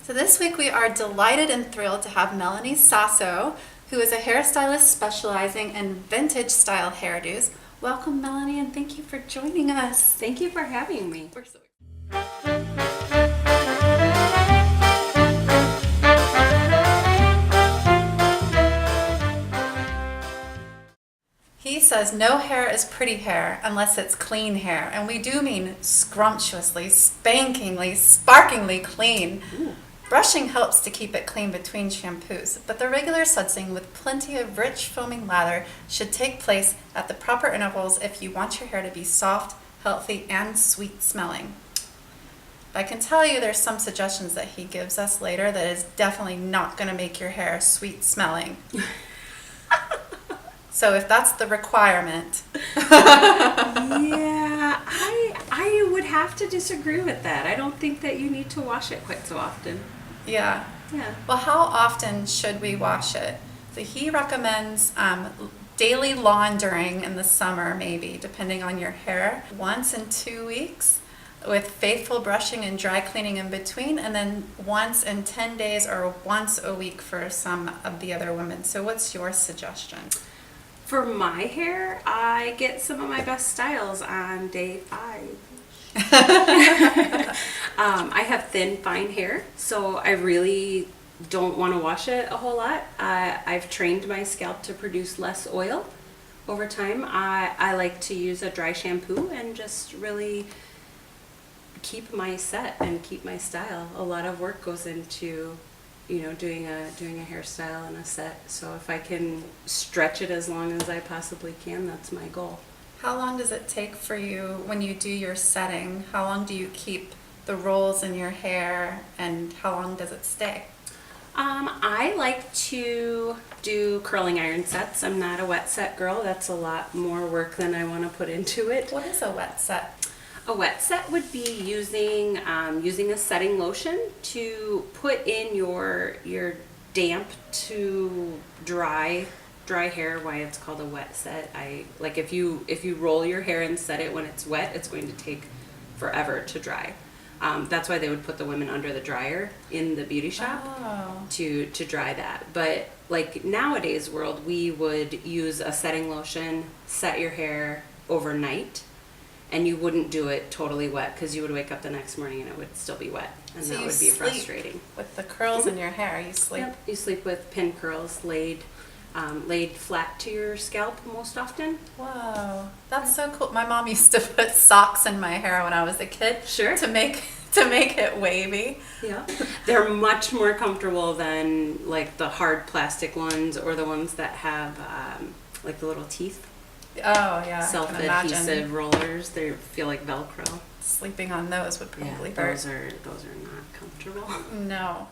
So this week we are delighted and thrilled to have Melanie Saso, who is a hairstylist specializing in vintage style hairdos. Welcome, Melanie, and thank you for joining us. Thank you for having me. We're so He says no hair is pretty hair unless it's clean hair, and we do mean scrumptiously, spankingly, sparkingly clean. Ooh. Brushing helps to keep it clean between shampoos, but the regular sudsing with plenty of rich foaming lather should take place at the proper intervals if you want your hair to be soft, healthy, and sweet smelling. I can tell you there's some suggestions that he gives us later that is definitely not going to make your hair sweet smelling. So if that's the requirement. Yeah, I would have to disagree with that. I don't think that you need to wash it quite so often. Yeah. Yeah. Well, how often should we wash it? So he recommends daily laundering in the summer, maybe, depending on your hair, once in 2 weeks, with faithful brushing and dry cleaning in between, and then once in 10 days or once a week for some of the other women. So what's your suggestion? For my hair, I get some of my best styles on day 5. I have thin, fine hair, so I really don't want to wash it a whole lot. I've trained my scalp to produce less oil over time. I like to use a dry shampoo and just really keep my set and keep my style. A lot of work goes into doing a hairstyle and a set. So if I can stretch it as long as I possibly can, that's my goal. How long does it take for you when you do your setting? How long do you keep the rolls in your hair, and how long does it stay? I like to do curling iron sets. I'm not a wet set girl. That's a lot more work than I want to put into it. What is a wet set? A wet set would be using a setting lotion to put in your damp to dry hair. Why it's called a wet set. If you roll your hair and set it when it's wet, it's going to take forever to dry. That's why they would put the women under the dryer in the beauty shop to dry that. But like nowadays world, we would use a setting lotion, set your hair overnight. And you wouldn't do it totally wet because you would wake up the next morning and it would still be wet, and So that you would be sleep frustrating. with the curls in your hair, you sleep. Yep. You sleep with pin curls laid flat to your scalp most often. Whoa, that's so cool. My mom used to put socks in my hair when I was a kid. Sure. To make it wavy. Yeah. They're much more comfortable than like the hard plastic ones or the ones that have like the little teeth. Oh yeah, Self-adhesive rollers. They feel like Velcro. Sleeping on those would probably hurt. Those are not comfortable. No.